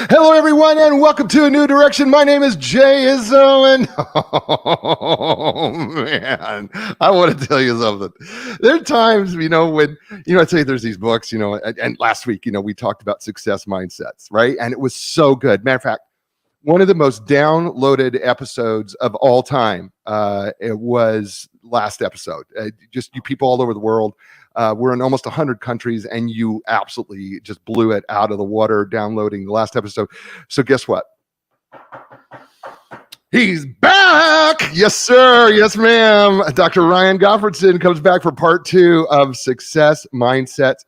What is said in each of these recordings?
Hello, everyone, and welcome to A New Direction. My name is Jay Izzo, and oh, man, I want to tell you something. There are times, when, I tell you there's these books, and last week, we talked about success mindsets, right? And it was so good. Matter of fact, one of the most downloaded episodes of all time, it was last episode. Just you people all over the world. We're in almost 100 countries, and you absolutely just blew it out of the water downloading the last episode. So guess what? He's back. Yes, sir. Yes, ma'am. Dr. Ryan Gottfredson comes back for part 2 of Success Mindsets.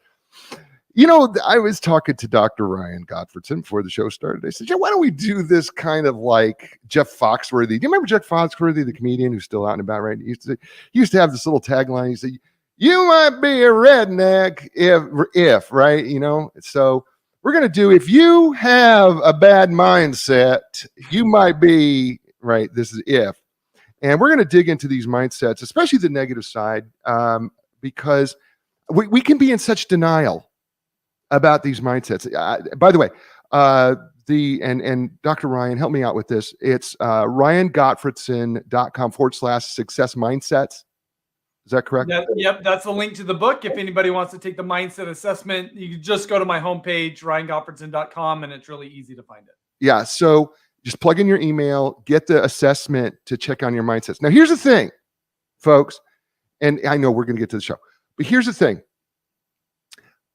I was talking to Dr. Ryan Gottfredson before the show started. I said, why don't we do this kind of like Jeff Foxworthy? Do you remember Jeff Foxworthy, the comedian who's still out and about, right? He used to have this little tagline. He said, you might be a redneck if, right? So we're going to do, if you have a bad mindset, you might be, right? This is if. And we're going to dig into these mindsets, especially the negative side, because we can be in such denial about these mindsets. By the way, and Dr. Ryan, help me out with this. It's ryangottfredson.com/success mindsets. Is that correct? Yep, that's the link to the book. If anybody wants to take the mindset assessment, you can just go to my homepage, ryangottfredson.com, and it's really easy to find it. Yeah, so just plug in your email, get the assessment to check on your mindsets. Now, here's the thing, folks, and I know we're going to get to the show, but here's the thing.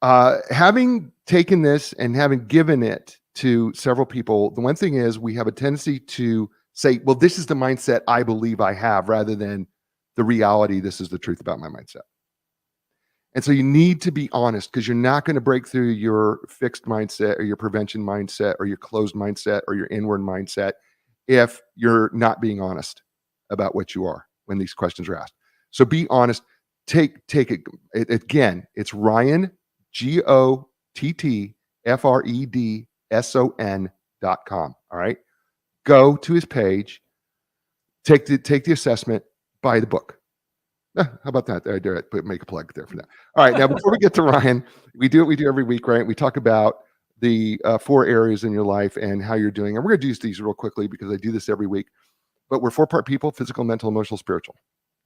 Having taken this and having given it to several people, the one thing is we have a tendency to say, well, this is the mindset I believe I have, rather than the reality, this is the truth about my mindset. And so you need to be honest, because you're not going to break through your fixed mindset or your prevention mindset or your closed mindset or your inward mindset if you're not being honest about what you are when these questions are asked. So be honest. Take it again. It's Ryan, GOTTFREDSON.com. All right. Go to his page, take the assessment, buy the book. How about that? I dare make a plug there for that. All right. Now, before we get to Ryan, we do what we do every week, right? We talk about the 4 areas in your life and how you're doing. And we're going to do these real quickly because I do this every week. But we're 4-part people: physical, mental, emotional, spiritual,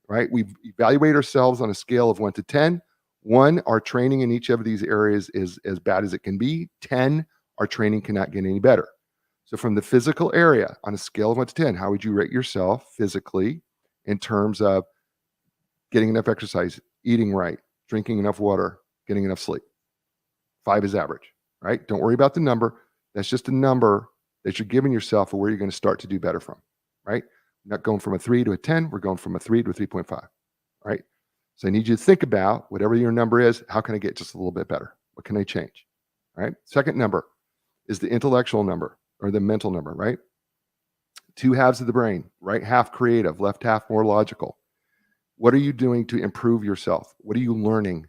right? We evaluate ourselves on a scale of 1 to 10. 1, our training in each of these areas is as bad as it can be. 10, our training cannot get any better. So from the physical area, on a scale of 1 to 10, how would you rate yourself physically in terms of getting enough exercise, eating right, drinking enough water, getting enough sleep? 5 is average, right? Don't worry about the number. That's just a number that you're giving yourself of where you're going to start to do better from, right? We're not going from a 3 to a 10. We're going from a 3 to a 3.5, right? So I need you to think about whatever your number is. How can I get just a little bit better? What can I change? All right. Second number is the intellectual number or the mental number, right? 2 halves of the brain, right half creative, left half more logical. What are you doing to improve yourself? What are you learning?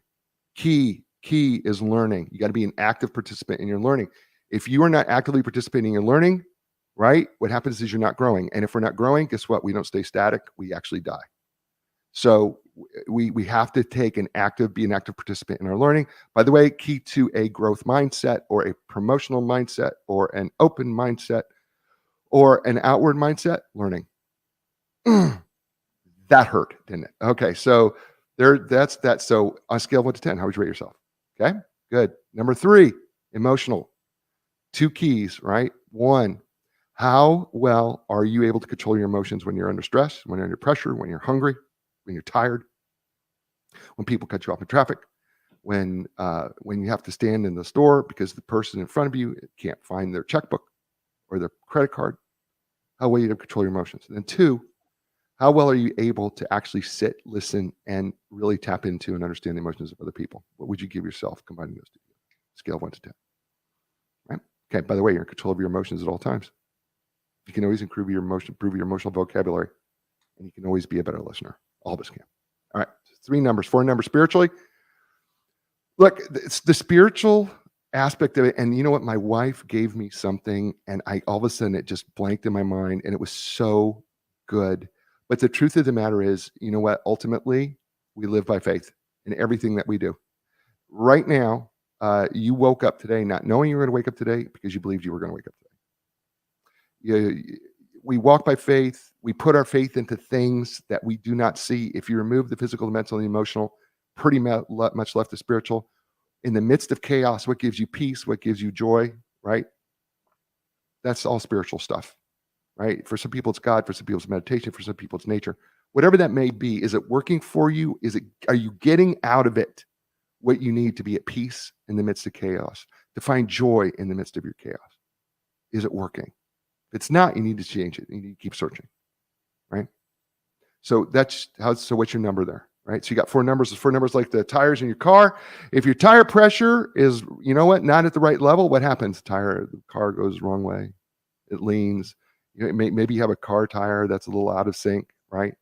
Key is learning. You got to be an active participant in your learning. If you are not actively participating in learning, right, what happens is you're not growing. And if we're not growing, guess what? We don't stay static. We actually die. So we have to be an active participant in our learning. By the way, key to a growth mindset or a promotional mindset or an open mindset or an outward mindset, learning. That hurt, didn't it? Okay, so that's that. So on a scale of 1 to 10, how would you rate yourself? Okay, good. Number 3, emotional. 2 keys, right? 1, how well are you able to control your emotions when you're under stress, when you're under pressure, when you're hungry, when you're tired, when people cut you off in traffic, when you have to stand in the store because the person in front of you can't find their checkbook or their credit card? How well you to control your emotions? And then 2, how well are you able to actually sit, listen, and really tap into and understand the emotions of other people? What would you give yourself combining those 2? Scale of 1 to 10. Right? Okay, by the way, you're in control of your emotions at all times. You can always improve your emotional vocabulary, and you can always be a better listener. All of us can. All right, 3 numbers, 4 numbers spiritually. Look, it's the spiritual aspect of it. And you know what? My wife gave me something, and all of a sudden it just blanked in my mind, and it was so good. But the truth of the matter is, you know what? Ultimately, we live by faith in everything that we do. Right now, You woke up today not knowing you were going to wake up today because you believed you were going to wake up today. We walk by faith. We put our faith into things that we do not see. If you remove the physical, the mental, and the emotional, pretty much left the spiritual. In the midst of chaos, what gives you peace? What gives you joy? Right? That's all spiritual stuff. Right? For some people, it's God. For some people, it's meditation. For some people, it's nature. Whatever that may be, is it working for you? Are you getting out of it what you need to be at peace in the midst of chaos, to find joy in the midst of your chaos? Is it working? If it's not, you need to change it. You need to keep searching, right? So so what's your number there, right? So you got 4 numbers. There's 4 numbers like the tires in your car. If your tire pressure is, not at the right level, what happens? The car goes the wrong way. It leans. Maybe you have a car tire that's a little out of sync, right?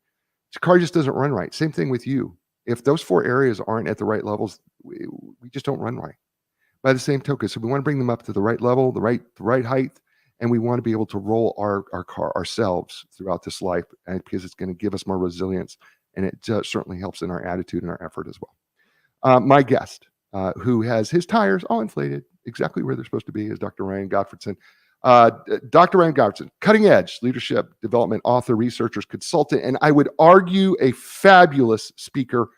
The car just doesn't run right. Same thing with you. If those 4 areas aren't at the right levels, we just don't run right. By the same token, so we want to bring them up to the right level, the right height, and we want to be able to roll our car ourselves throughout this life, and because it's going to give us more resilience, and it certainly helps in our attitude and our effort as well. My guest, who has his tires all inflated exactly where they're supposed to be, is Dr. Ryan Gottfredson. Dr. Ryan Gottfredson, cutting edge leadership development author, researcher, consultant, and I would argue a fabulous speaker.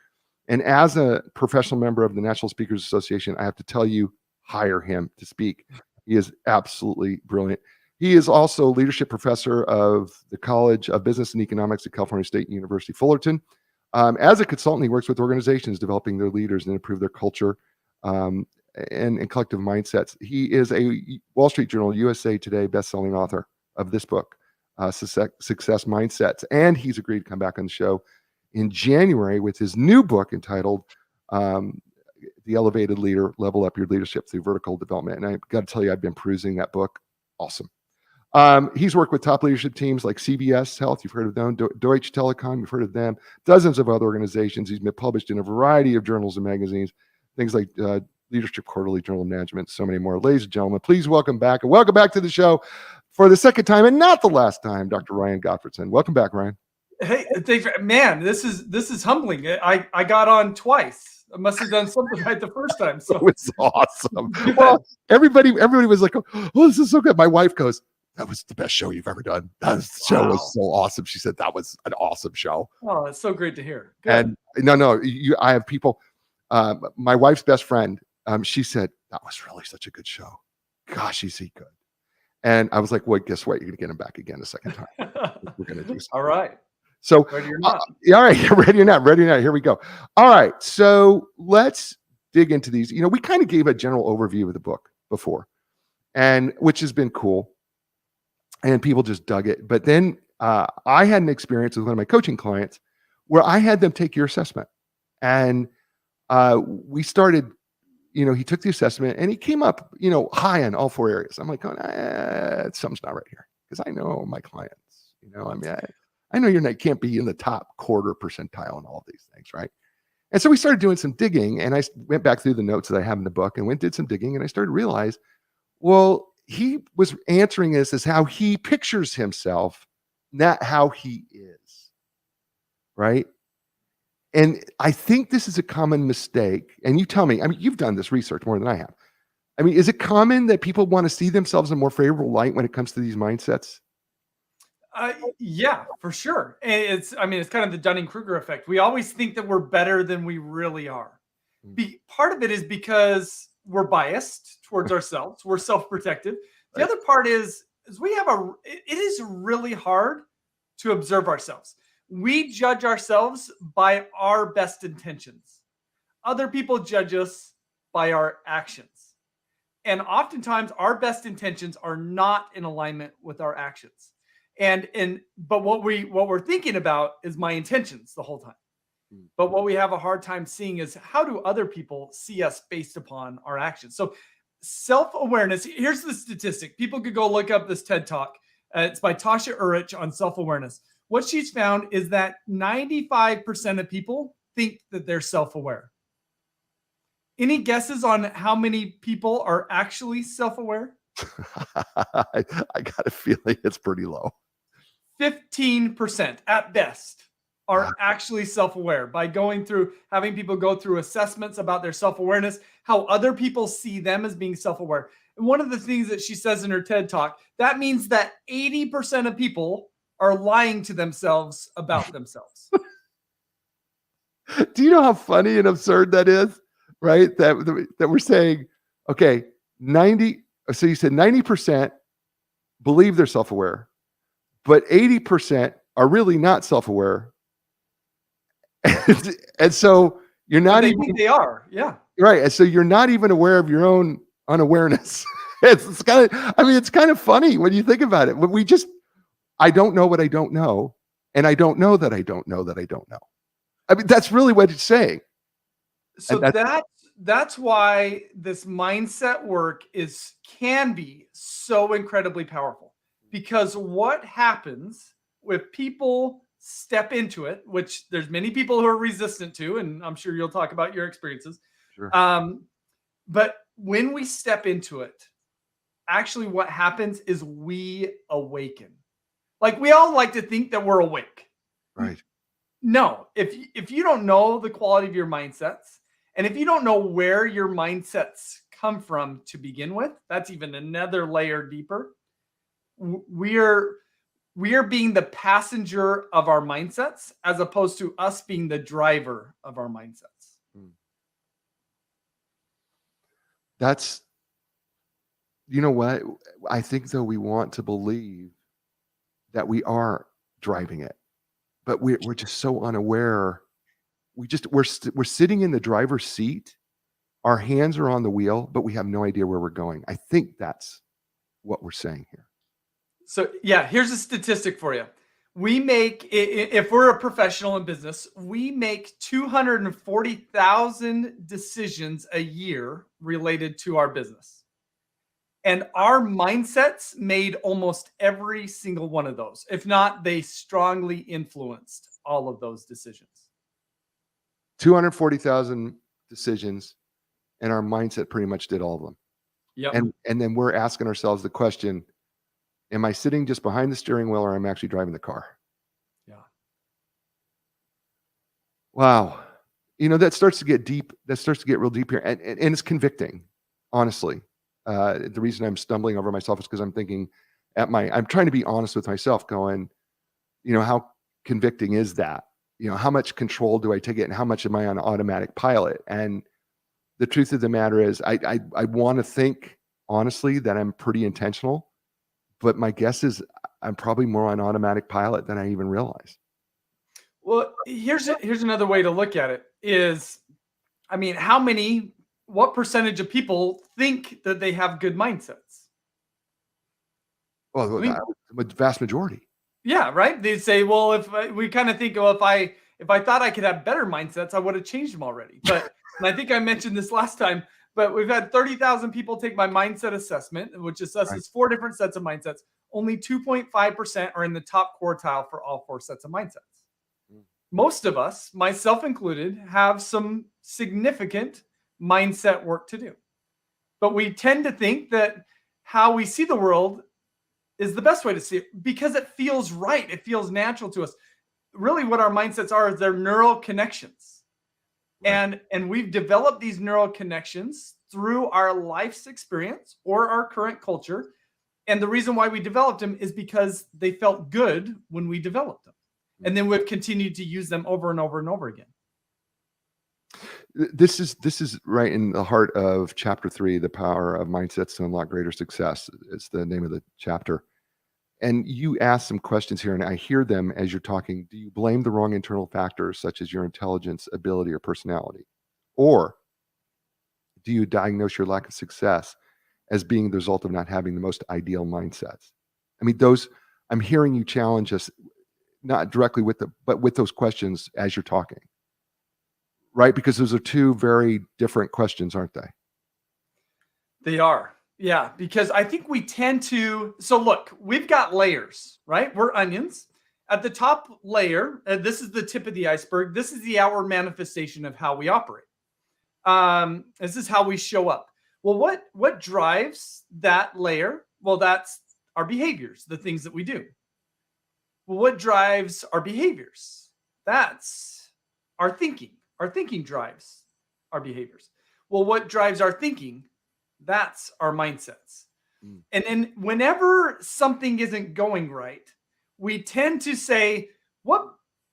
And as a professional member of the National Speakers Association, I have to tell you, hire him to speak. He is absolutely brilliant. He is also leadership professor of the College of Business and Economics at California State University, Fullerton. As a consultant, he works with organizations developing their leaders and improve their culture and collective mindsets. He is a Wall Street Journal, USA Today bestselling author of this book, Success Mindsets. And he's agreed to come back on the show in January with his new book entitled The Elevated Leader, Level Up Your Leadership Through Vertical Development. And I've got to tell you, I've been perusing that book. Awesome. He's worked with top leadership teams like CVS Health, you've heard of them, Deutsche Telekom, you've heard of them, dozens of other organizations. He's been published in a variety of journals and magazines, things like Leadership Quarterly, Journal of Management, so many more. Ladies and gentlemen, please welcome back to the show for the second time and not the last time, Dr. Ryan Gottfredson. Welcome back, Ryan. Hey, thanks, man. This is humbling. I got on twice. I must have done something right the first time. So it's awesome. Well, everybody was like, "Oh, this is so good." My wife goes, "That was the best show you've ever done. That show was so awesome." She said that was an awesome show. Oh, it's so great to hear. Good. And I have people. My wife's best friend. She said that was really such a good show. Gosh, is he good? And I was like, "Well, guess what? You're gonna get him back again a second time. We're gonna do something." All right. So, ready or not. All right, ready or not, here we go. All right, so let's dig into these. We kind of gave a general overview of the book before, and which has been cool, and people just dug it. But then I had an experience with one of my coaching clients where I had them take your assessment, and we started. He took the assessment, and he came up, high on all 4 areas. I'm like, something's not right here, because I know my clients. I know can't be in the top 1/4 percentile and all of these things, right? And so we started doing some digging, and I went back through the notes that I have in the book and did some digging, and I started to realize, well, he was answering this as how he pictures himself, not how he is, right? And I think this is a common mistake. And you tell me, you've done this research more than I have. Is it common that people want to see themselves in a more favorable light when it comes to these mindsets? Yeah, for sure. And it's kind of the Dunning-Kruger effect. We always think that we're better than we really are. Part of it is because we're biased towards ourselves. We're self-protective. The other part is it is really hard to observe ourselves. We judge ourselves by our best intentions. Other people judge us by our actions. And oftentimes our best intentions are not in alignment with our actions. But what we're thinking about is my intentions the whole time. But what we have a hard time seeing is how do other people see us based upon our actions? So self-awareness, here's the statistic. People could go look up this TED Talk. It's by Tasha Urich on self-awareness. What she's found is that 95% of people think that they're self-aware. Any guesses on how many people are actually self-aware? I got a feeling it's pretty low. 15% at best. are actually self-aware by having people go through assessments about their self-awareness, how other people see them as being self-aware. And one of the things that she says in her TED talk, that means that 80% of people are lying to themselves about themselves. Do you know how funny and absurd that is? Right? That we're saying, okay, 90. So you said 90% believe they're self-aware, but 80% are really not self-aware. And so you're not They even think they are. Yeah. right. And so you're not even aware of your own unawareness. It's kind of, I mean, it's kind of funny when you think about it. When I don't know what I don't know, and I don't know that I don't know that I don't know. I mean, that's really what it's saying. So that's why this mindset work can be so incredibly powerful. Because what happens if people step into it, which there's many people who are resistant to, and I'm sure you'll talk about your experiences. Sure. But when we step into it, actually what happens is we awaken. Like, we all like to think that we're awake. Right. No, if you don't know the quality of your mindsets, and if you don't know where your mindsets come from to begin with, that's even another layer deeper. We are being the passenger of our mindsets as opposed to us being the driver of our mindsets. That's, you know what? I think though we want to believe that we are driving it, but we're just so unaware. We're sitting in the driver's seat. Our hands are on the wheel, but we have no idea where we're going. I think that's what we're saying here. So yeah, here's a statistic for you. We make, if we're a professional in business, we make 240,000 decisions a year related to our business. And our mindsets made almost every single one of those. If not, they strongly influenced all of those decisions. 240,000 decisions, and our mindset pretty much did all of them. Yep. And then we're asking ourselves the question, am I sitting just behind the steering wheel, or am I actually driving the car? Yeah. Wow. You know, that starts to get deep. That starts to get real deep here. And it's convicting, honestly. The reason I'm stumbling over myself is because I'm thinking I'm trying to be honest with myself, going, you know, how convicting is that? You know, how much control do I take it, and how much am I on automatic pilot? And the truth of the matter is, I want to think honestly that I'm pretty intentional, but my guess is I'm probably more on automatic pilot than I even realize. Well, here's another way to look at it is, I mean, what percentage of people think that they have good mindsets? Well, the vast majority. Yeah, right. They say, well, we kind of think, well, if I thought I could have better mindsets, I would have changed them already. But and I think I mentioned this last time, but we've had 30,000 people take my mindset assessment, which assesses 4 different sets of mindsets. Only 2.5% are in the top quartile for all 4 sets of mindsets. Most of us, myself included, have some significant mindset work to do. But we tend to think that how we see the world is the best way to see it because it feels right. It feels natural to us. Really, what our mindsets are is they're neural connections. Right. And we've developed these neural connections through our life's experience or our current culture. And the reason why we developed them is because they felt good when we developed them. And then we've continued to use them over and over and over again. This is right in the heart of chapter 3, The Power of Mindsets to Unlock Greater Success. It's the name of the chapter. And you ask some questions here, and I hear them as you're talking. Do you blame the wrong internal factors, such as your intelligence, ability, or personality? Or do you diagnose your lack of success as being the result of not having the most ideal mindsets? I mean, I'm hearing you challenge us, not directly but with those questions as you're talking. Right? Because those are 2 very different questions, aren't they? They are. Yeah, because I think we tend to. So look, we've got layers, right? We're onions. At the top layer, this is the tip of the iceberg. This is the outward manifestation of how we operate. This is how we show up. Well, what drives that layer? Well, that's our behaviors, the things that we do. Well, what drives our behaviors? That's our thinking. Our thinking drives our behaviors. Well, what drives our thinking? That's our mindsets. Mm. And then whenever something isn't going right, we tend to say,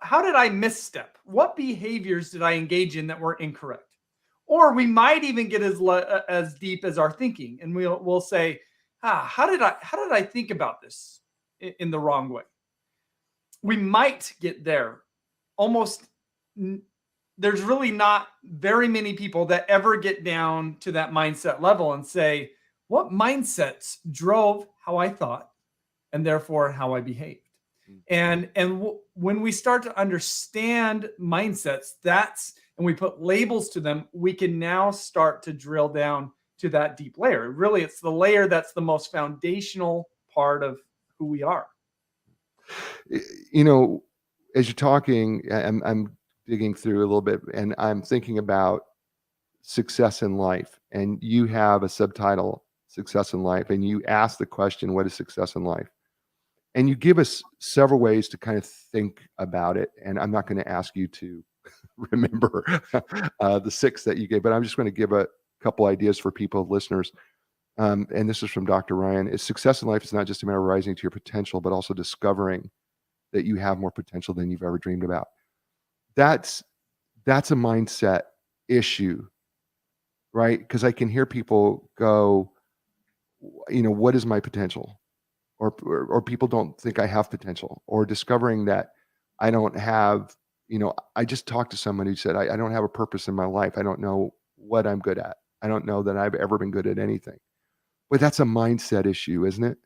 how did I misstep? What behaviors did I engage in that were incorrect? Or we might even get as deep as our thinking, and we'll say, how did I think about this in the wrong way? We might get there. There's really not very many people that ever get down to that mindset level and say, what mindsets drove how I thought and therefore how I behaved? And when we start to understand mindsets, and we put labels to them, we can now start to drill down to that deep layer. Really, it's the layer that's the most foundational part of who we are. You know, as you're talking, I'm digging through a little bit, and I'm thinking about success in life. And you have a subtitle, Success in Life, and you ask the question, what is success in life? And you give us several ways to kind of think about it. And I'm not going to ask you to remember the 6 that you gave, but I'm just going to give a couple ideas for people, listeners. And this is from Dr. Ryan. Is success in life is not just a matter of rising to your potential, but also discovering that you have more potential than you've ever dreamed about. That's a mindset issue, right? Because I can hear people go, what is my potential? Or people don't think I have potential, or discovering that I don't have, I just talked to someone who said, I don't have a purpose in my life. I don't know what I'm good at. I don't know that I've ever been good at anything. But that's a mindset issue, isn't it?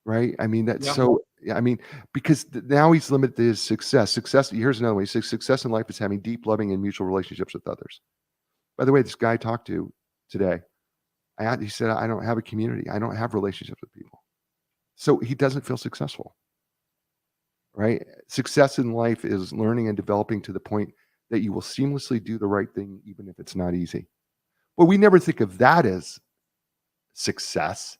Right? I mean, that's because now he's limited to his success. Here's another one. He says success in life is having deep, loving, and mutual relationships with others. By the way, this guy I talked to today, he said, I don't have a community. I don't have relationships with people. So he doesn't feel successful, right? Success in life is learning and developing to the point that you will seamlessly do the right thing, even if it's not easy. But we never think of that as success,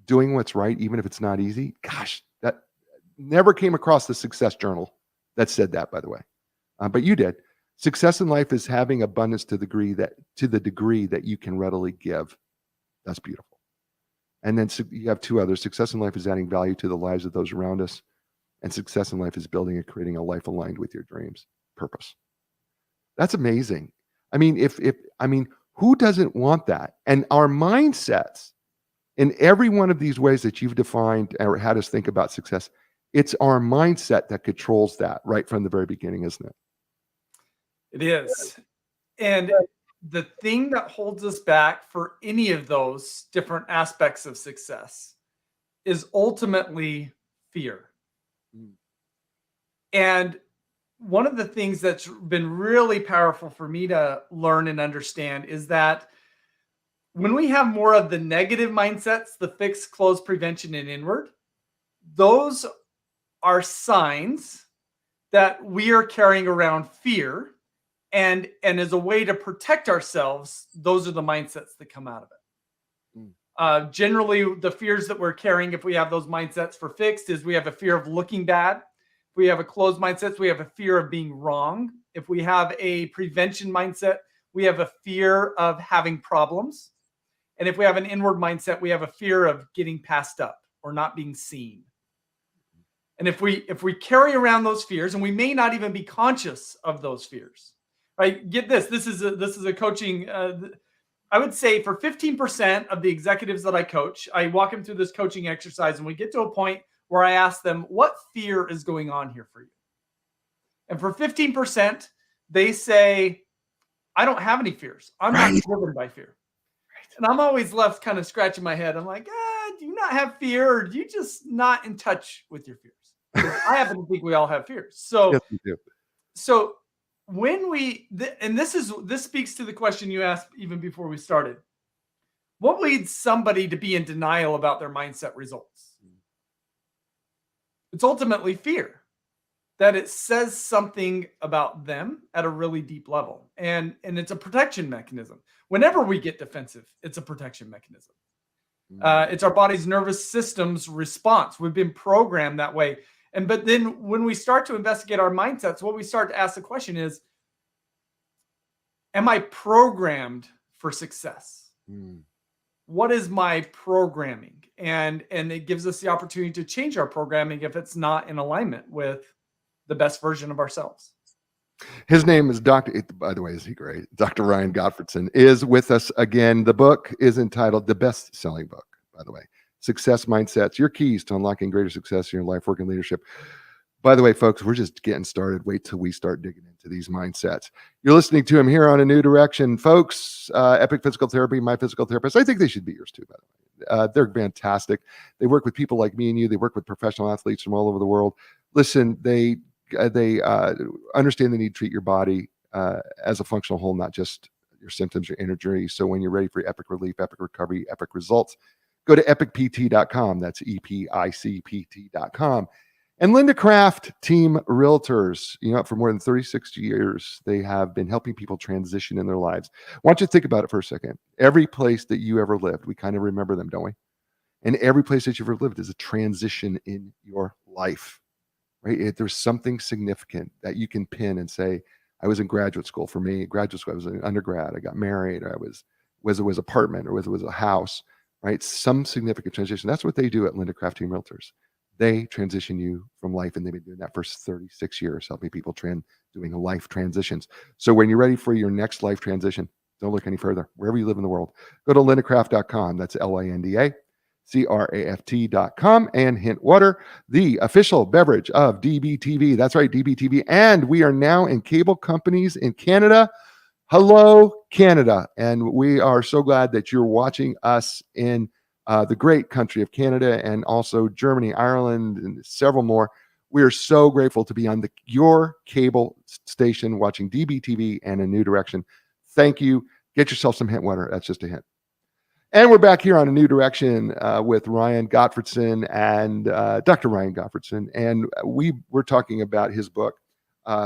doing what's right, even if it's not easy. Gosh, that never came across the Success Journal that said that, by the way. But you did. Success in life is having abundance to the degree that you can readily give. That's beautiful. And then you have 2 others. Success in life is adding value to the lives of those around us. And success in life is building and creating a life aligned with your dreams, purpose. That's amazing. I mean, who doesn't want that? And our mindsets in every one of these ways that you've defined or had us think about success, it's our mindset that controls that right from the very beginning, isn't it? It is. And the thing that holds us back for any of those different aspects of success is ultimately fear. And one of the things that's been really powerful for me to learn and understand is that when we have more of the negative mindsets, the fix, close, prevention, and inward, those are signs that we are carrying around fear. And as a way to protect ourselves, those are the mindsets that come out of it. Generally, the fears that we're carrying, if we have those mindsets for fixed, is we have a fear of looking bad. If we have a closed mindset, we have a fear of being wrong. If we have a prevention mindset, we have a fear of having problems. And if we have an inward mindset, we have a fear of getting passed up or not being seen. And if we carry around those fears, and we may not even be conscious of those fears, right? Get this. This is a coaching. I would say for 15% of the executives that I coach, I walk them through this coaching exercise, and we get to a point where I ask them, what fear is going on here for you? And for 15%, they say, I don't have any fears. I'm not driven by fear. And I'm always left kind of scratching my head. I'm like, do you not have fear, or do you just not in touch with your fears? I happen to think we all have fears. So, yes, we do. So when this speaks to the question you asked even before we started. What leads somebody to be in denial about their mindset results? It's ultimately fear, that it says something about them at a really deep level. And it's a protection mechanism. Whenever we get defensive, it's a protection mechanism. It's our body's nervous system's response. We've been programmed that way. But then when we start to investigate our mindsets, what we start to ask the question is, am I programmed for success? What is my programming? And it gives us the opportunity to change our programming if it's not in alignment with the best version of ourselves. His name is by the way, is he great? Dr. Ryan Gottfredson is with us again. The book is entitled, the best-selling book, by the way, Success Mindsets, Your Keys to Unlocking Greater Success in Your Life, Work, and Leadership. By the way, folks, we're just getting started. Wait till we start digging into these mindsets. You're listening to him here on A New Direction. Folks, Epic Physical Therapy, my physical therapist. I think they should be yours too, by the way. They're fantastic. They work with people like me and you. They work with professional athletes from all over the world. Listen, they understand the need to treat your body as a functional whole, not just your symptoms, your energy. So when you're ready for epic relief, epic recovery, epic results, go to epicpt.com. That's EPICPT.com. And Linda Craft Team Realtors, for more than 36 years, they have been helping people transition in their lives. I want you to think about it for a second. Every place that you ever lived, we kind of remember them, don't we? And every place that you've ever lived is a transition in your life, right? There's something significant that you can pin and say, I was in graduate school. For me, graduate school, I was an undergrad. I got married. Or it was apartment, or it was a house, right? Some significant transition. That's what they do at Linda Craft Team Realtors. They transition you from life, and they've been doing that for 36 years, helping people doing life transitions. So when you're ready for your next life transition, don't look any further. Wherever you live in the world, go to lindacraft.com. That's LINDACRAFT.com, and Hint Water, the official beverage of DBTV. That's right, DBTV. And we are now in cable companies in Canada. Hello, Canada. And we are so glad that you're watching us in the great country of Canada, and also Germany, Ireland, and several more. We are so grateful to be on your cable station watching DBTV and A New Direction. Thank you. Get yourself some Hint Water. That's just a hint. And we're back here on A New Direction with Ryan Gottfredson and Dr. Ryan Gottfredson. And we're talking about his book,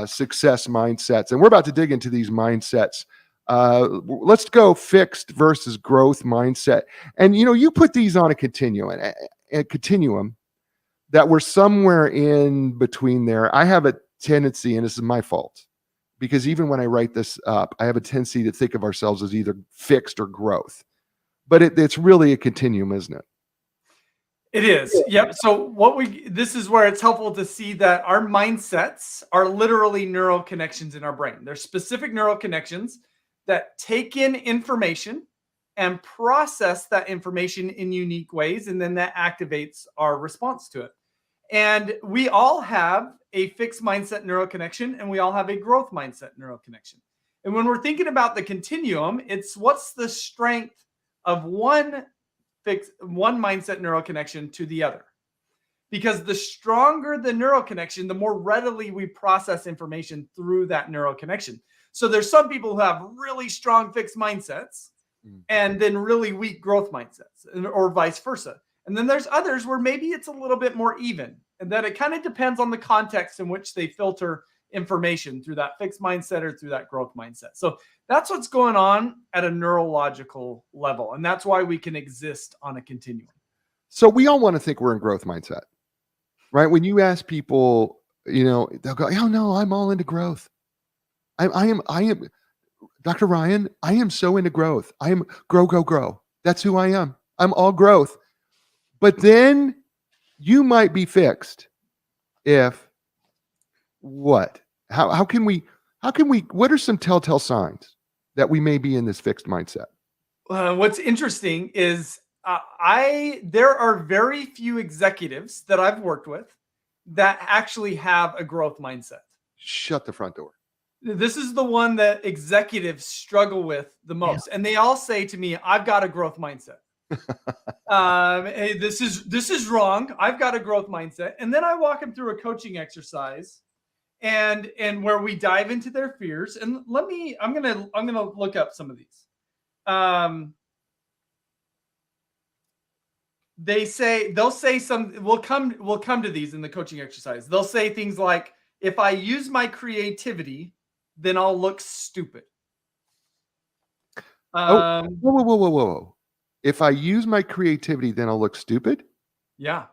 Success Mindsets. And we're about to dig into these mindsets. Let's go fixed versus growth mindset. And you put these on a continuum that we're somewhere in between there. I have a tendency, and this is my fault, because even when I write this up, I have a tendency to think of ourselves as either fixed or growth, but it's really a continuum, isn't it? It is. Yep. So this is where it's helpful to see that our mindsets are literally neural connections in our brain. They're specific neural connections that take in information and process that information in unique ways, and then that activates our response to it. And we all have a fixed mindset neural connection, and we all have a growth mindset neural connection. And when we're thinking about the continuum, it's what's the strength of one mindset neural connection to the other. Because the stronger the neural connection, the more readily we process information through that neural connection. So there's some people who have really strong fixed mindsets and then really weak growth mindsets, or vice versa. And then there's others where maybe it's a little bit more even, and that it kind of depends on the context in which they filter information through that fixed mindset or through that growth mindset. So that's what's going on at a neurological level. And that's why we can exist on a continuum. So we all want to think we're in growth mindset, right? When you ask people, they'll go, oh no, I'm all into growth. I am, Dr. Ryan, I am so into growth. I am grow. That's who I am. I'm all growth. But then you might be fixed if what? How can we, what are some telltale signs that we may be in this fixed mindset? What's interesting is there are very few executives that I've worked with that actually have a growth mindset. Shut the front door. This is the one that executives struggle with the most. Yeah. And they all say to me, I've got a growth mindset. Hey, this is wrong. I've got a growth mindset. And then I walk them through a coaching exercise and where we dive into their fears. And I'm gonna look up some of these. They'll say we'll come to these in the coaching exercise. They'll say things like, if I use my creativity, then I'll look stupid. Whoa. If I use my creativity, then I'll look stupid? Yeah.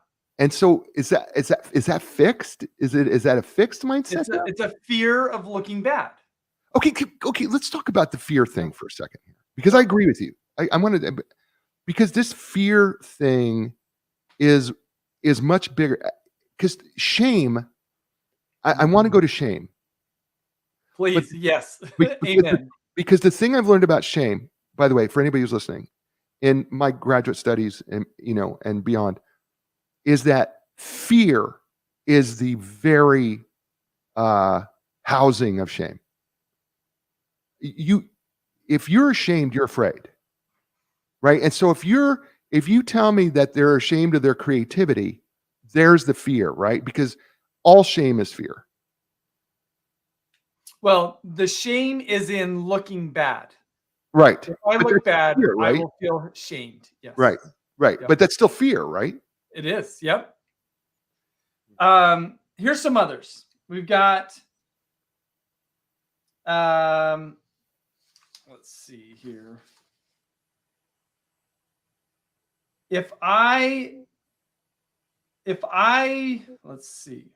And so is that fixed? Is that a fixed mindset? It's a fear of looking bad. Okay, let's talk about the fear thing for a second here, because I agree with you. I wanted to, because this fear thing is much bigger. Because shame, I want to go to shame. Please, yes. Because Amen. because the thing I've learned about shame, by the way, for anybody who's listening, in my graduate studies and and beyond, is that fear is the very housing of shame. If you're ashamed, you're afraid, right? And so if you tell me that they're ashamed of their creativity, there's the fear, right? Because all shame is fear. Well, the shame is in looking bad. Right. If I But look that's bad, fear, I right? will feel shamed. Yes. Right. Yep. But that's still fear, right? It is. Yep. Here's some others. We've got let's see here. If I let's see.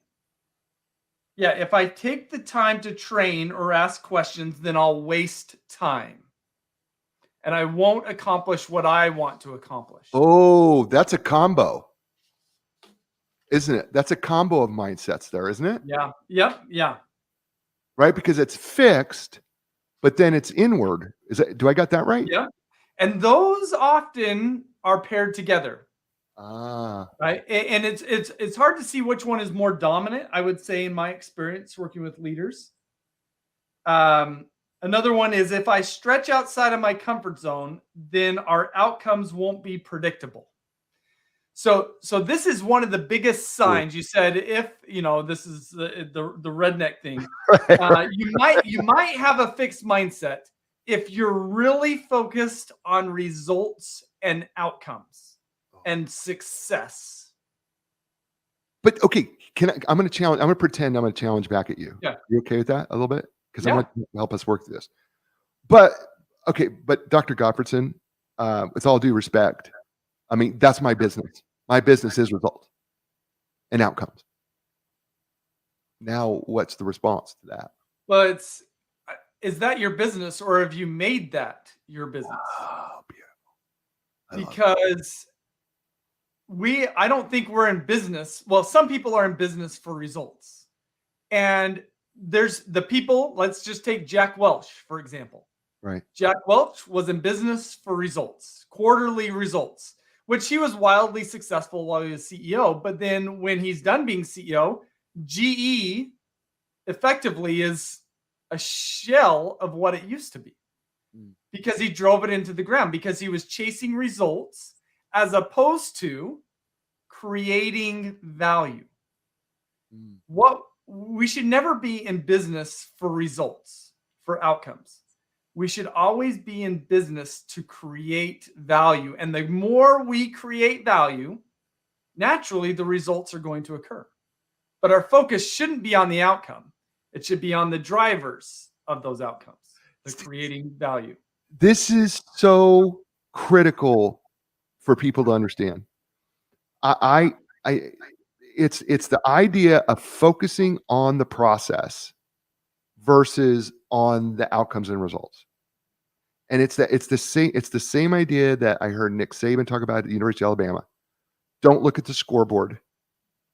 Yeah, if I take the time to train or ask questions, then I'll waste time. And I won't accomplish what I want to accomplish. Oh, that's a combo, isn't it? That's a combo of mindsets there, isn't it? Yeah. Yep. Yeah. Right? Because it's fixed, but then it's inward. Do I got that right? Yeah. And those often are paired together. Ah. Right. And it's hard to see which one is more dominant, I would say, in my experience working with leaders. Another one is, if I stretch outside of my comfort zone, then our outcomes won't be predictable. So this is one of the biggest signs. You said, if this is the redneck thing, you might have a fixed mindset if you're really focused on results and outcomes and success. But okay, I'm going to pretend I'm going to challenge back at you. Yeah. You okay with that a little bit? Because I Yeah. want to help us work through this. But okay, but Dr. Gottfredson, with all due respect, I mean, that's my business. My business is results and outcomes. Now, what's the response to that? Well, is that your business, or have you made that your business? Oh, beautiful. Because I don't think we're in business. Well, some people are in business for results. And there's the people, let's just take Jack Welch, for example. Right. Jack Welch was in business for results, quarterly results, which he was wildly successful while he was CEO. But then when he's done being CEO, GE effectively is a shell of what it used to be, because he drove it into the ground, because he was chasing results as opposed to creating value. What we should never be in business for results, for outcomes. We should always be in business to create value. And the more we create value, naturally the results are going to occur. But our focus shouldn't be on the outcome. It should be on the drivers of those outcomes, the creating value. This is so critical for people to understand. It's the idea of focusing on the process versus on the outcomes and results. And it's the same idea that I heard Nick Saban talk about at the University of Alabama. Don't look at the scoreboard.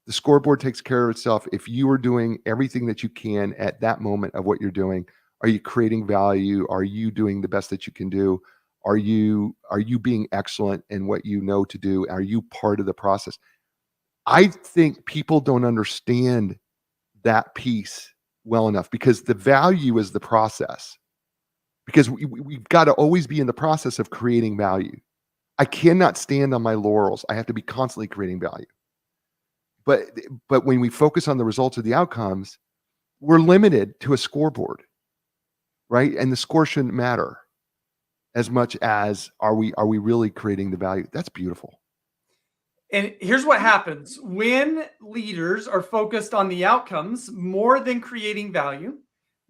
The scoreboard takes care of itself. If you are doing everything that you can at that moment of what you're doing, are you creating value? Are you doing the best that you can do? Are you being excellent in what you know to do? Are you part of the process? I think people don't understand that piece well enough, because the value is the process. Because we've got to always be in the process of creating value. I cannot stand on my laurels. I have to be constantly creating value. But when we focus on the results of the outcomes, we're limited to a scoreboard, right? And the score shouldn't matter as much as are we really creating the value. That's beautiful. And here's what happens when leaders are focused on the outcomes more than creating value.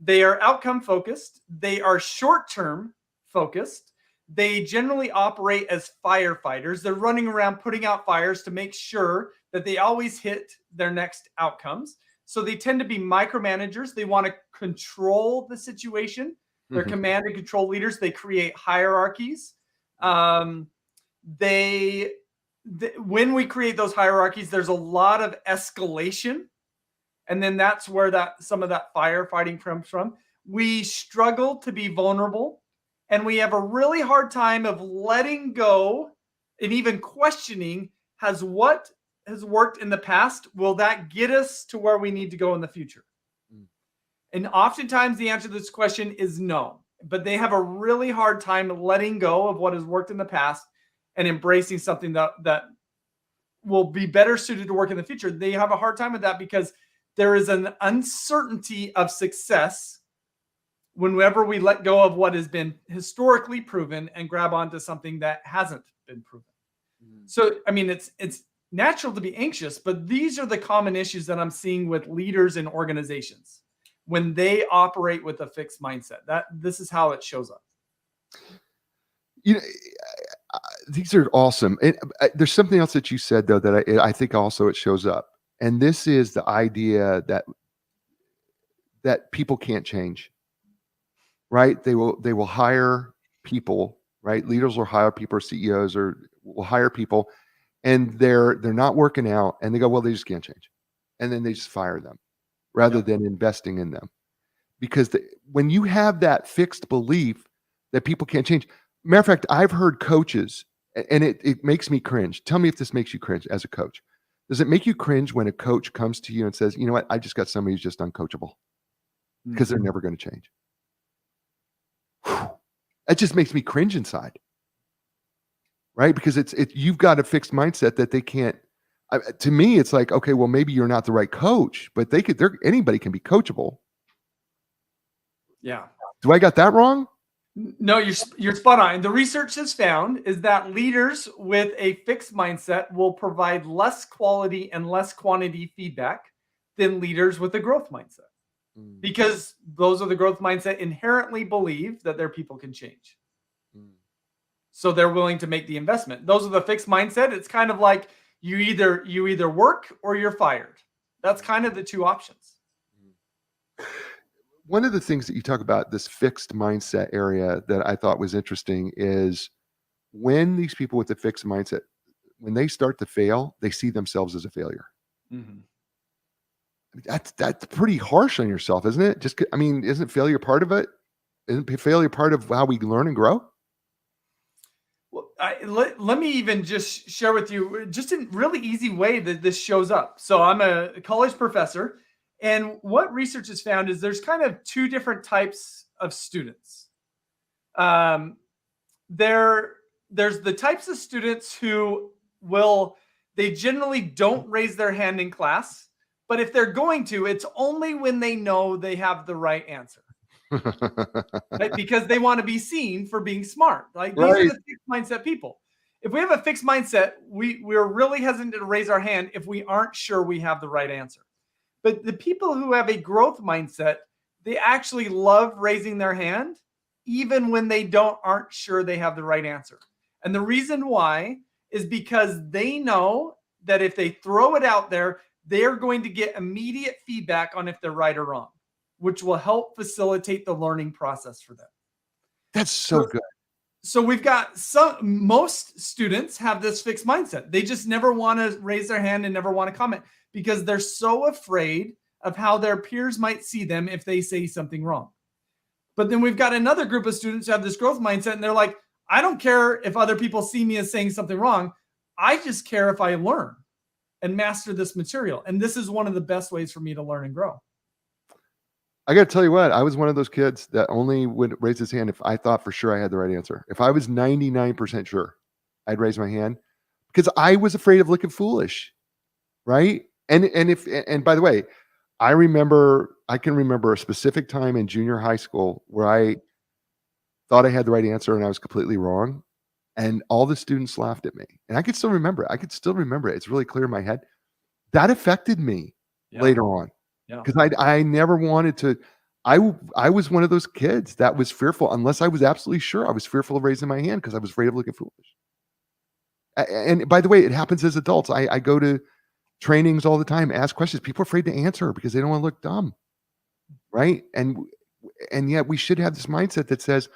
They are outcome focused. They are short-term focused. they generally operate as firefighters. They're running around putting out fires to make sure that they always hit their next outcomes. So they tend to be micromanagers. They want to control the situation. They're command and control leaders. They create hierarchies. When we create those hierarchies, there's a lot of escalation. And then that's where some of that firefighting comes from. We struggle to be vulnerable, and we have a really hard time of letting go and even questioning, what has worked in the past, will that get us to where we need to go in the future? And oftentimes the answer to this question is no, but they have a really hard time letting go of what has worked in the past and embracing something that will be better suited to work in the future. They have a hard time with that because there is an uncertainty of success whenever we let go of what has been historically proven and grab onto something that hasn't been proven. So, I mean, it's natural to be anxious, but these are the common issues that I'm seeing with leaders in organizations when they operate with a fixed mindset. This is how it shows up. You know, these are awesome. And there's something else that you said though that I think also it shows up, and this is the idea that people can't change. Right? They will hire people. Right? Leaders will hire people, or CEOs will hire people, and they're not working out, and they go, well, they just can't change, and then they just fire them rather than investing in them. Because when you have that fixed belief that people can't change, matter of fact, I've heard coaches, and it makes me cringe. Tell me if this makes you cringe as a coach. Does it make you cringe when a coach comes to you and says, you know what, I just got somebody who's just uncoachable because they're never going to change? It just makes me cringe inside, right? Because you've got a fixed mindset that they can't. To me, it's like, okay, well, maybe you're not the right coach, but anybody can be coachable. Yeah. Do I got that wrong? No, you're spot on. The research has found is that leaders with a fixed mindset will provide less quality and less quantity feedback than leaders with a growth mindset. Because those of the growth mindset inherently believe that their people can change. So they're willing to make the investment. Those are the fixed mindset. It's kind of like you either work or you're fired. That's kind of the two options. One of the things that you talk about, this fixed mindset area, that I thought was interesting is when these people with the fixed mindset, when they start to fail, they see themselves as a failure. That's pretty harsh on yourself, isn't it? Isn't failure part of it? Isn't failure part of how we learn and grow? Well, let me even just share with you just a really easy way that this shows up. So I'm a college professor, and what research has found is there's kind of two different types of students. There's the types of students who they generally don't raise their hand in class. But if they're going to, it's only when they know they have the right answer, right? Because they want to be seen for being smart. Like these are the fixed mindset people. If we have a fixed mindset, we're really hesitant to raise our hand if we aren't sure we have the right answer. But the people who have a growth mindset, they actually love raising their hand, even when they aren't sure they have the right answer. And the reason why is because they know that if they throw it out there, they're going to get immediate feedback on if they're right or wrong, which will help facilitate the learning process for them. That's so good. So we've got most students have this fixed mindset. They just never want to raise their hand and never want to comment because they're so afraid of how their peers might see them if they say something wrong. But then we've got another group of students who have this growth mindset, and they're like, I don't care if other people see me as saying something wrong. I just care if I learn and master this material. And this is one of the best ways for me to learn and grow. I got to tell you what, I was one of those kids that only would raise his hand if I thought for sure I had the right answer. If I was 99% sure, I'd raise my hand because I was afraid of looking foolish. Right. And by the way, I can remember a specific time in junior high school where I thought I had the right answer and I was completely wrong. And all the students laughed at me. And I could still remember it. It's really clear in my head. That affected me later on. Because I never wanted to, I was one of those kids that was fearful, unless I was absolutely sure. I was fearful of raising my hand because I was afraid of looking foolish. And by the way, it happens as adults. I go to trainings all the time, ask questions. People are afraid to answer because they don't want to look dumb, right? And yet we should have this mindset that says,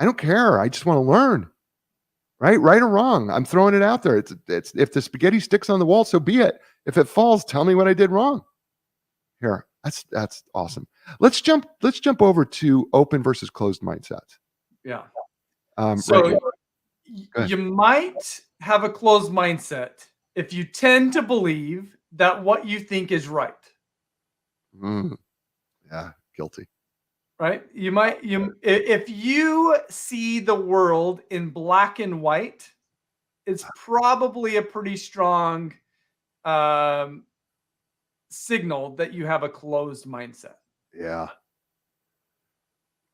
I don't care. I just want to learn, right? Right or wrong. I'm throwing it out there. It's if the spaghetti sticks on the wall, so be it. If it falls, tell me what I did wrong. Here, that's awesome. Let's jump over to open versus closed mindsets. Yeah. So Right. You might have a closed mindset if you tend to believe that what you think is right. Yeah, guilty. Right? If you see the world in black and white, it's probably a pretty strong signal that you have a closed mindset. Yeah.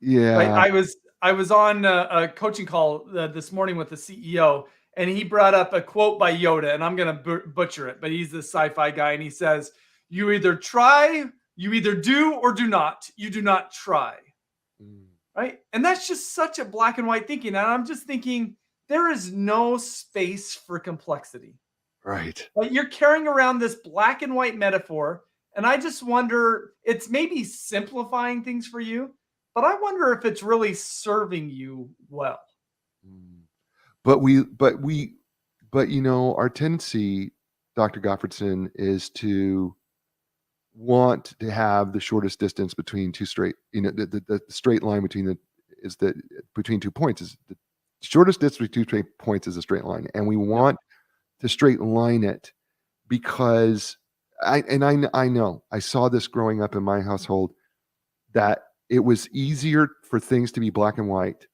Yeah. Right? I was on a coaching call this morning with the CEO, and he brought up a quote by Yoda, and I'm going to butcher it, but he's the sci-fi guy, and he says, "You either do or do not. You do not try." Right? And that's just such a black and white thinking. And I'm just thinking, there is no space for complexity. Right. Like, you're carrying around this black and white metaphor, and I just wonder, it's maybe simplifying things for you, but I wonder if it's really serving you well. But our tendency, Dr. Gottfredson, is to want to have the shortest distance between two straight, the straight line between two points is the shortest distance between two straight points is a straight line. And we want to straight line it because I know I saw this growing up in my household, that it was easier for things to be black and white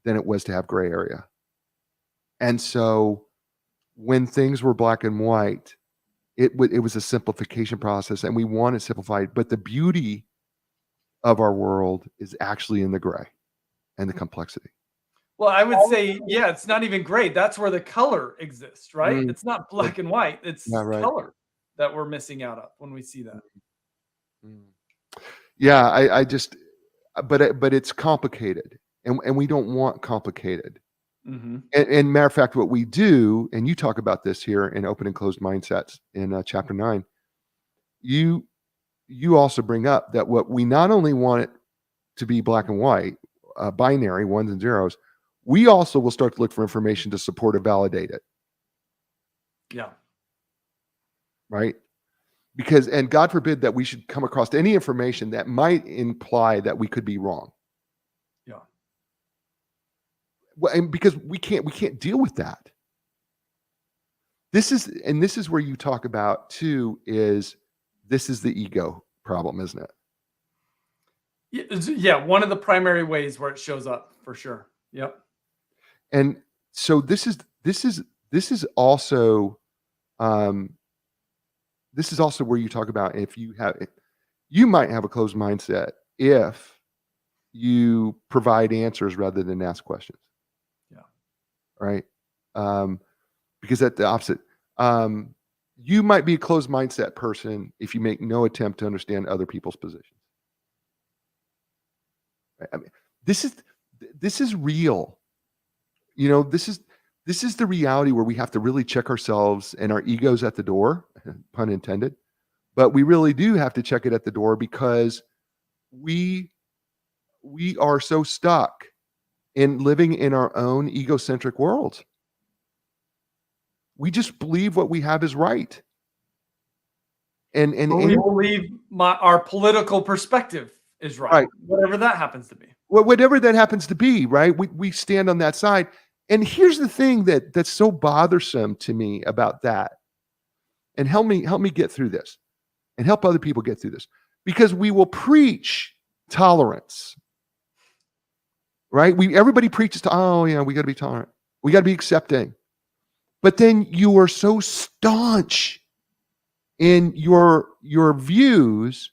than it was to have gray area. And so when things were black and white, it was a simplification process, and we want it simplified. But the beauty of our world is actually in the gray and the complexity. Well, I would say, yeah, it's not even gray. That's where the color exists, right? It's not black and white. It's color that we're missing out of when we see that. Yeah, I just, but it's complicated, and we don't want complicated. And matter of fact, what we do, and you talk about this here in Open and Closed Mindsets in chapter 9, you also bring up that what we not only want it to be black and white, binary, ones and zeros, we also will start to look for information to support or validate it. Yeah. Right? Because, and God forbid that we should come across any information that might imply that we could be wrong. Yeah. Well, and because we can't deal with that. This is where you talk about too, this is the ego problem, isn't it? Yeah, one of the primary ways where it shows up, for sure. Yep. And so this is also where you talk about, you might have a closed mindset if you provide answers rather than ask questions. Yeah. Right. Because that's the opposite. You might be a closed mindset person if you make no attempt to understand other people's positions. Right? I mean, this is real. This is the reality where we have to really check ourselves, and our ego's at the door, pun intended. But we really do have to check it at the door, because we are so stuck in living in our own egocentric world. We just believe what we have is right. And we believe our political perspective is right. Whatever that happens to be. Well, whatever that happens to be, right? We stand on that side. And here's the thing that's so bothersome to me about that. And help me get through this, and help other people get through this, because we will preach tolerance, right? Everybody preaches we got to be tolerant. We got to be accepting. But then you are so staunch in your views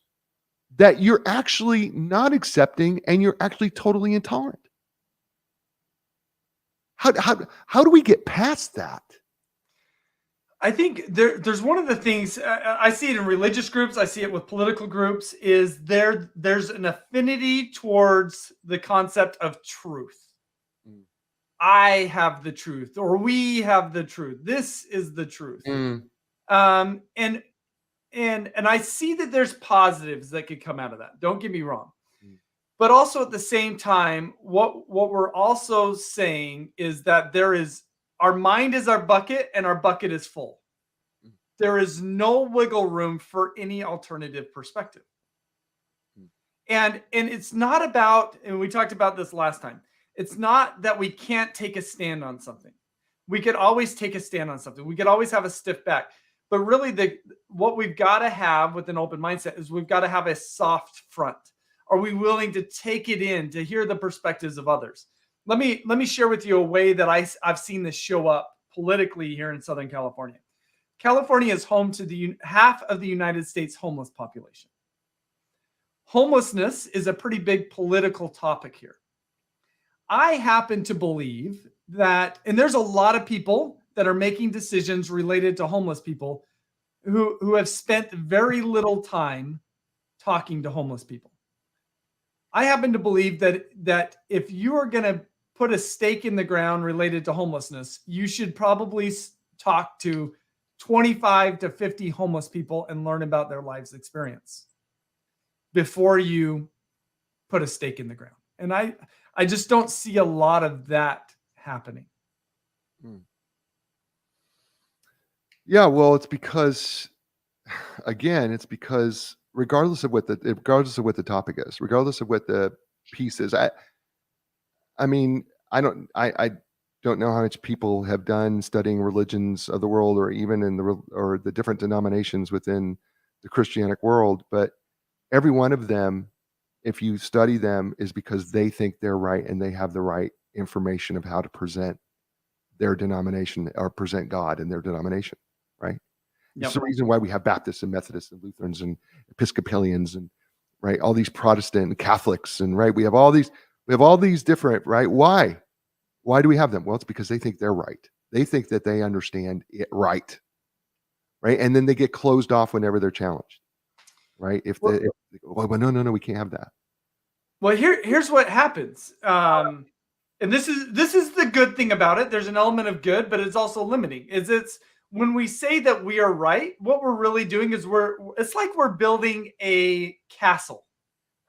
that you're actually not accepting, and you're actually totally intolerant. How do we get past that? I think there's one of the things I see it in religious groups. I see it with political groups. Is there's an affinity towards the concept of truth. Mm. I have the truth, or we have the truth. This is the truth. Mm. And I see that there's positives that could come out of that. Don't get me wrong. Mm. But also at the same time, what we're also saying is that our mind is our bucket and our bucket is full. Mm. There is no wiggle room for any alternative perspective. Mm. And it's not about, and we talked about this last time, it's not that we can't take a stand on something. We could always take a stand on something. We could always have a stiff back. But really, what we've got to have with an open mindset is we've got to have a soft front. Are we willing to take it in, to hear the perspectives of others? Let me share with you a way that I've seen this show up politically here in Southern California. California is home to half of the United States homeless population. Homelessness is a pretty big political topic here. I happen to believe that, and there's a lot of people that are making decisions related to homeless people who have spent very little time talking to homeless people. I happen to believe that if you are going to put a stake in the ground related to homelessness, you should probably talk to 25 to 50 homeless people and learn about their lives experience before you put a stake in the ground. And I just don't see a lot of that happening. Yeah, well, it's because, again, regardless of what the topic is, regardless of what the piece is, I mean, I don't know how much people have done studying religions of the world, or even in the different denominations within the Christianic world, but every one of them, if you study them, is because they think they're right and they have the right information of how to present their denomination or present God in their denomination, right? Yep. It's the reason why we have Baptists and Methodists and Lutherans and Episcopalians and, right, all these Protestant and Catholics, and, right, we have all these different, right? Why do we have them? Well, it's because they think they're right. They think that they understand it right? And then they get closed off whenever they're challenged, right? No, we can't have that. Well, here's what happens. And this is the good thing about it. There's an element of good, but it's also limiting. It's when we say that we are right, what we're really doing is it's like we're building a castle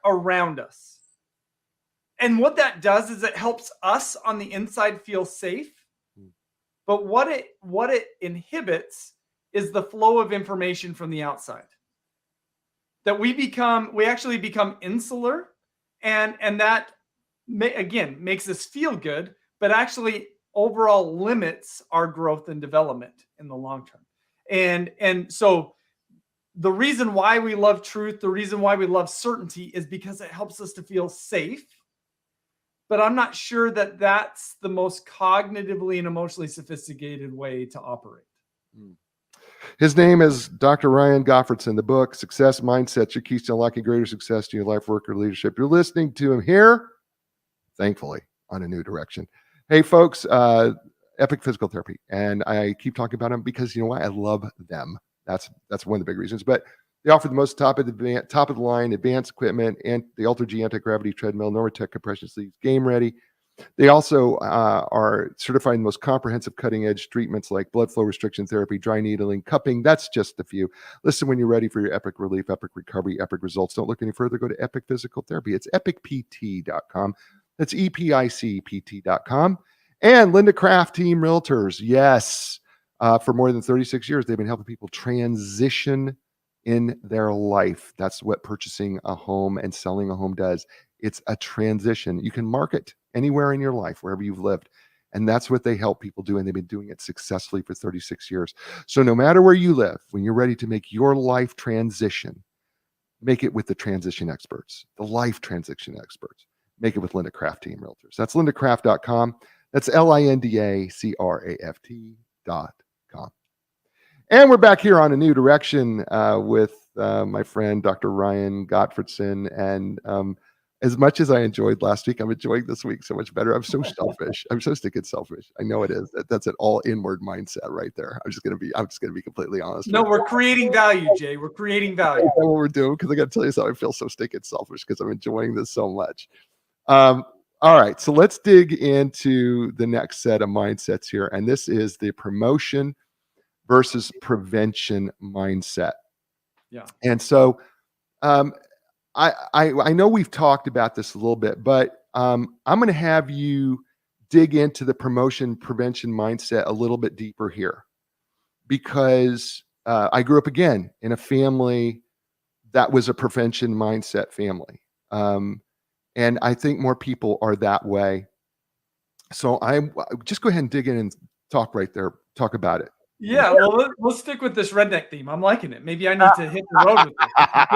around us. And what that does is it helps us on the inside feel safe. But what it inhibits is the flow of information from the outside. That we actually become insular, and that again makes us feel good, but actually overall limits our growth and development in the long term. And so the reason why we love truth, the reason why we love certainty, is because it helps us to feel safe. But I'm not sure that that's the most cognitively and emotionally sophisticated way to operate. His name is Dr. Ryan Gottfredson. The book, Success Mindset, Your Keys to Unlocking Greater Success to Your Life, Work, or Leadership. You're listening to him here, thankfully, on A New Direction. Hey, folks, Epic Physical Therapy. And I keep talking about them because, you know what? I love them. That's one of the big reasons. But they offer the most top of the line advanced equipment and the Ultra G anti-gravity treadmill, Normatec compression sleeves, game ready. They also are certified in the most comprehensive cutting-edge treatments like blood flow restriction therapy, dry needling, cupping. That's just a few. Listen, when you're ready for your epic relief, epic recovery, epic results, don't look any further. Go to Epic Physical Therapy. It's epicpt.com. That's EPICPT.com. And Linda Craft Team Realtors. Yes. For more than 36 years, they've been helping people transition in their life. That's what purchasing a home and selling a home does. It's a transition. You can market anywhere in your life, wherever you've lived. And that's what they help people do. And they've been doing it successfully for 36 years. So no matter where you live, when you're ready to make your life transition, make it with the transition experts, the life transition experts. Make it with Linda Craft Team Realtors. That's lindacraft.com. That's LINDACRAFT.com. And we're back here on A New Direction with my friend, Dr. Ryan Gottfredson. And as much as I enjoyed last week, I'm enjoying this week so much better. I'm so selfish. I'm so stinking selfish. I know it is. That's an all inward mindset right there. I'm just gonna be completely honest. No, with we're creating value, Jay. We're creating value. That's what we're doing, because I got to tell you something. I feel so stinking selfish because I'm enjoying this so much. All right, so let's dig into the next set of mindsets here, and this is the promotion versus prevention mindset. Yeah. And so, I know we've talked about this a little bit, but I'm going to have you dig into the promotion prevention mindset a little bit deeper here, because I grew up again in a family that was a prevention mindset family. And I think more people are that way. So just go ahead and dig in and talk right there. Talk about it. Yeah, well, let's stick with this redneck theme. I'm liking it. Maybe I need to hit the road with this. This is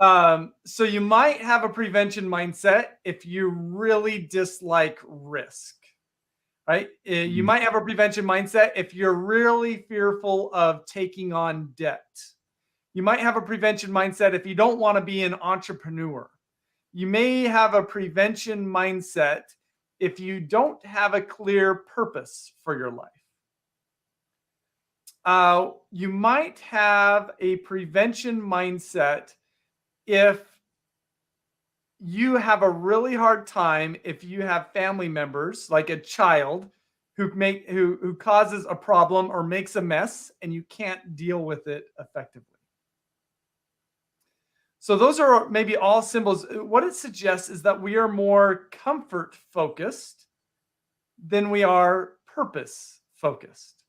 good. So you might have a prevention mindset if you really dislike risk, right? You might have a prevention mindset if you're really fearful of taking on debt. You might have a prevention mindset if you don't want to be an entrepreneur. You may have a prevention mindset if you don't have a clear purpose for your life. You might have a prevention mindset if you have a really hard time, if you have family members, like a child who causes a problem or makes a mess and you can't deal with it effectively. So those are maybe all symbols. What it suggests is that we are more comfort focused than we are purpose focused.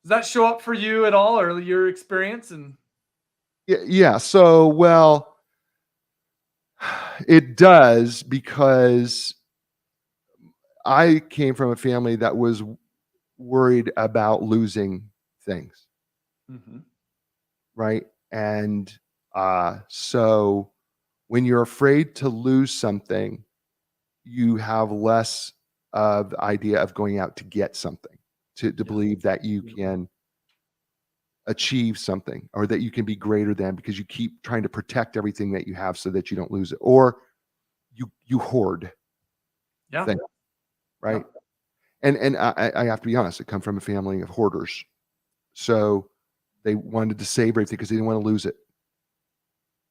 Does that show up for you at all, or your experience? And Yeah. So, well, it does, because I came from a family that was worried about losing things, right? And so when you're afraid to lose something, you have less of the idea of going out to get something, to believe that you can achieve something, or that you can be greater than, because you keep trying to protect everything that you have so that you don't lose it, or you hoard things, right? And I have to be honest, I come from a family of hoarders, so they wanted to save everything because they didn't want to lose it,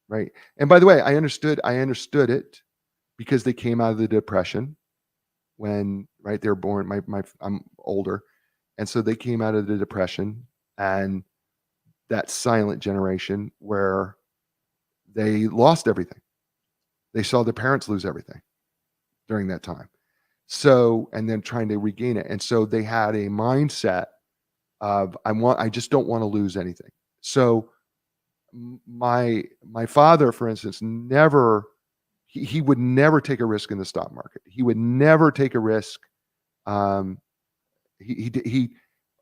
right? And by the way, I understood it, because they came out of the depression when, right, they were born. I'm older, and so they came out of the depression, and that silent generation where they lost everything. They saw their parents lose everything during that time. So, and then trying to regain it. And so they had a mindset of, I just don't want to lose anything. So my father, for instance, he would never take a risk in the stock market. He would never take a risk. He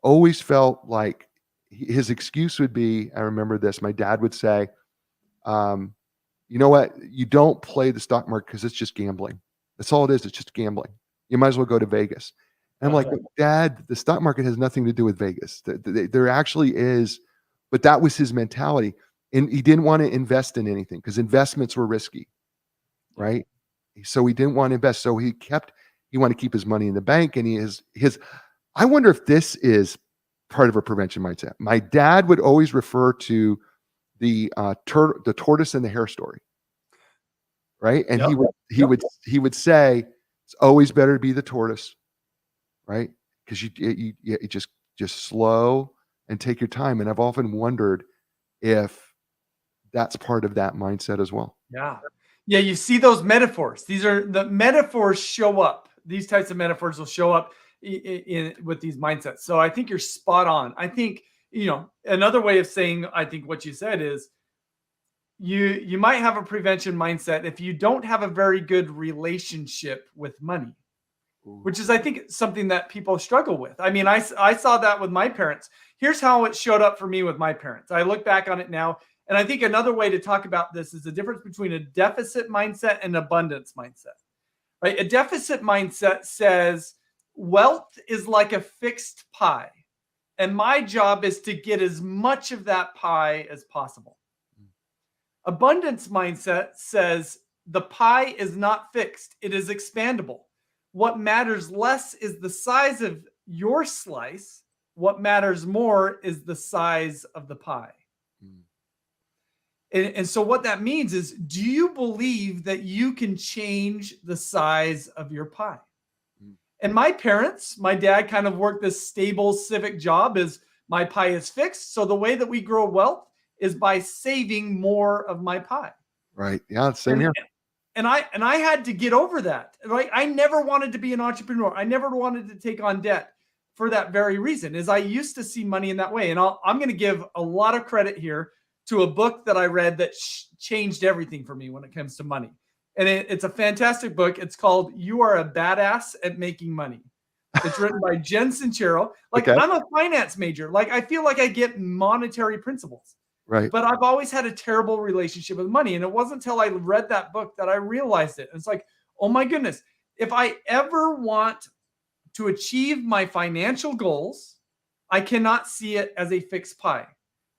always felt like his excuse would be, I remember this, my dad would say, you know what? You don't play the stock market because it's just gambling. That's all it is. It's just gambling. You might as well go to Vegas. And I'm like, Dad, the stock market has nothing to do with Vegas. There actually is, but that was his mentality. And he didn't want to invest in anything because investments were risky, right? So he didn't want to invest. So he wanted to keep his money in the bank. And I wonder if this is part of a prevention mindset. My dad would always refer to the tortoise and the hare story, right? And he would say, it's always better to be the tortoise, right? Because you just slow and take your time. And I've often wondered if that's part of that mindset as well. Yeah. You see those metaphors. These are the metaphors show up. These types of metaphors will show up with these mindsets. So I think you're spot on. I think, another way of saying, I think what you said is, you might have a prevention mindset if you don't have a very good relationship with money, which is, I think, something that people struggle with. I mean, I saw that with my parents. Here's how it showed up for me with my parents. I look back on it now, and I think another way to talk about this is the difference between a deficit mindset and abundance mindset, right? A deficit mindset says wealth is like a fixed pie, and my job is to get as much of that pie as possible. Abundance mindset says the pie is not fixed, it is expandable. What matters less is the size of your slice. What matters more is the size of the pie. Mm. And so what that means is, do you believe that you can change the size of your pie? Mm. And my parents, my dad kind of worked this stable civic job as my pie is fixed. So the way that we grow wealth is by saving more of my pie. Right. Yeah. Same And, here. and I had to get over that. Right? I never wanted to be an entrepreneur. I never wanted to take on debt for that very reason, is I used to see money in that way. And I'm going to give a lot of credit here to a book that I read that changed everything for me when it comes to money. And it's a fantastic book. It's called You Are a Badass at Making Money. It's written by Jen Sincero. Like, Okay. I'm a finance major. Like, I feel like I get monetary principles. Right. But I've always had a terrible relationship with money. And it wasn't until I read that book that I realized it. And it's like, oh my goodness, if I ever want to achieve my financial goals, I cannot see it as a fixed pie.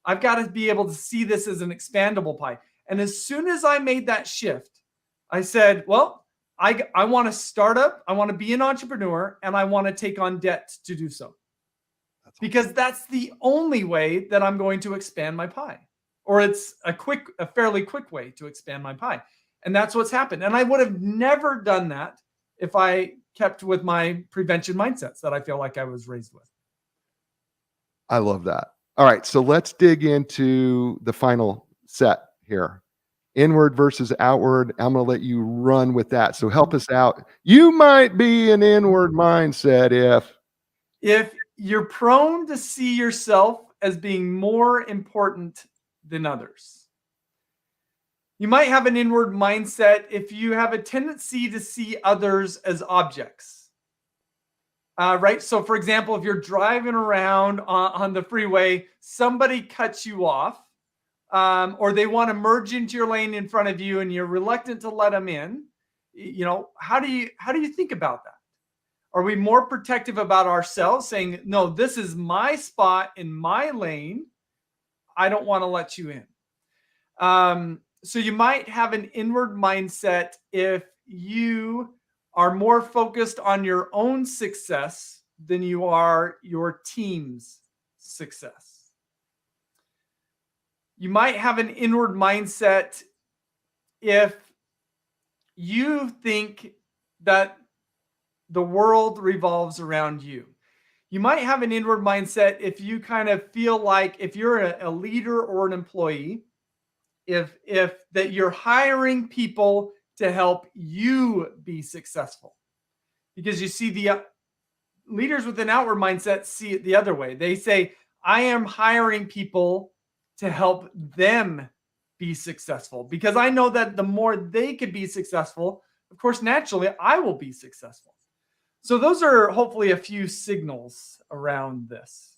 I've got to be able to see this as an expandable pie. And as soon as I made that shift, I said, well, I want to start up, I want to be an entrepreneur, and I want to take on debt to do so. Because that's the only way that I'm going to expand my pie. Or it's a fairly quick way to expand my pie. And that's what's happened. And I would have never done that if I kept with my prevention mindsets that I feel like I was raised with. I love that. All right. So let's dig into the final set here. Inward versus outward. I'm going to let you run with that. So help us out. You might be an inward mindset if you're prone to see yourself as being more important than others. You might have an inward mindset if you have a tendency to see others as objects. Right? So, for example, if you're driving around on the freeway, somebody cuts you off, or they want to merge into your lane in front of you, and you're reluctant to let them in. How do you think about that? Are we more protective about ourselves, saying, no, this is my spot in my lane, I don't want to let you in? So you might have an inward mindset if you are more focused on your own success than you are your team's success. You might have an inward mindset if you think that the world revolves around you. You might have an inward mindset if you kind of feel like, if you're a leader or an employee, if that you're hiring people to help you be successful. Because you see, the leaders with an outward mindset see it the other way. They say, I am hiring people to help them be successful, because I know that the more they could be successful, of course, naturally, I will be successful. So those are hopefully a few signals around this.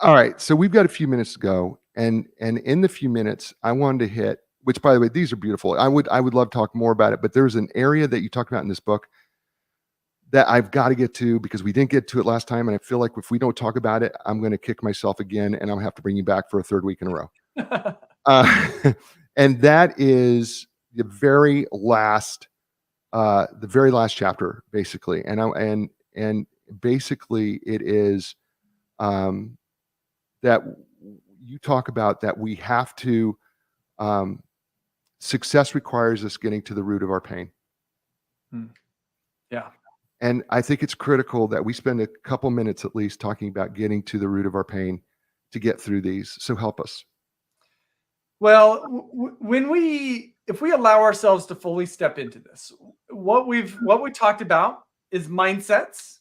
All right. So we've got a few minutes to go. And in the few minutes, I wanted to hit, which, by the way, these are beautiful. I would love to talk more about it, but there's an area that you talk about in this book that I've got to get to, because we didn't get to it last time. And I feel like if we don't talk about it, I'm going to kick myself again, and I'll have to bring you back for a third week in a row. And that is the very last chapter, basically. And basically it is, that you talk about that we have to, success requires us getting to the root of our pain. Yeah. And I think it's critical that we spend a couple minutes at least talking about getting to the root of our pain to get through these. So help us. Well, if we allow ourselves to fully step into this, what we talked about is mindsets,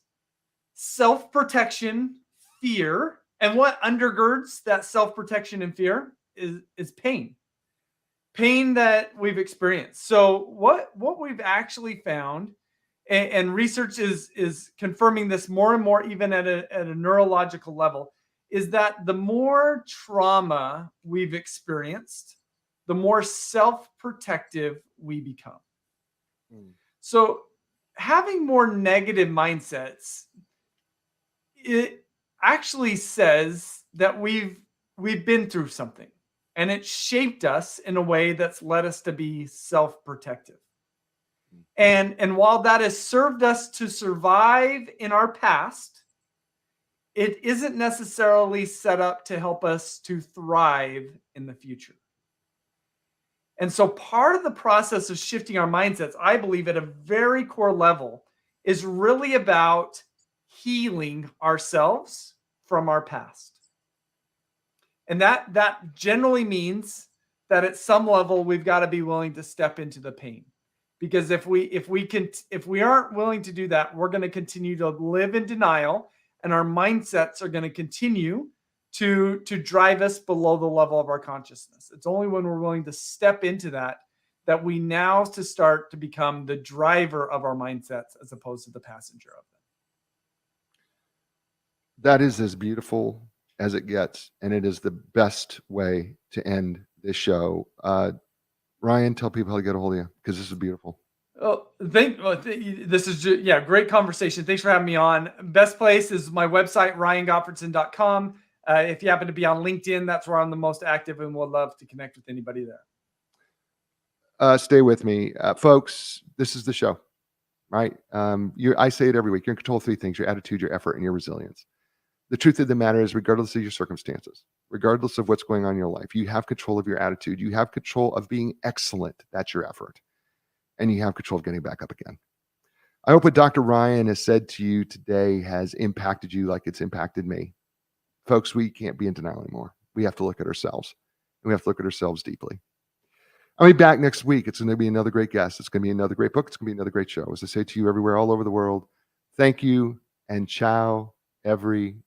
self-protection, fear, and what undergirds that self-protection and fear is pain. Pain that we've experienced. So what we've actually found, and research is confirming this more and more, even at a neurological level, is that the more trauma we've experienced, the more self-protective we become. So having more negative mindsets, it actually says that we've been through something. and it shaped us in a way that's led us to be self-protective. And while that has served us to survive in our past, it isn't necessarily set up to help us to thrive in the future. And so part of the process of shifting our mindsets, I believe at a very core level, is really about healing ourselves from our past. And that generally means that at some level we've got to be willing to step into the pain. Because if we aren't willing to do that, we're going to continue to live in denial, and our mindsets are going to continue to drive us below the level of our consciousness. It's only when we're willing to step into that we now to start to become the driver of our mindsets as opposed to the passenger of them. That is as beautiful as it gets, and it is the best way to end this show. Ryan, tell people how to get a hold of you, because this is beautiful. Oh, this is great conversation. Thanks for having me on. Best place is my website, ryangottfredson.com. If you happen to be on LinkedIn, that's where I'm the most active, and would love to connect with anybody there. Stay with me, folks. This is the show, right? I say it every week. You're in control of three things: your attitude, your effort, and your resilience. The truth of the matter is, regardless of your circumstances, regardless of what's going on in your life, you have control of your attitude. You have control of being excellent. That's your effort. And you have control of getting back up again. I hope what Dr. Ryan has said to you today has impacted you like it's impacted me. Folks, we can't be in denial anymore. We have to look at ourselves. And we have to look at ourselves deeply. I'll be back next week. It's going to be another great guest. It's going to be another great book. It's going to be another great show. As I say to you everywhere, all over the world, thank you and ciao, everybody.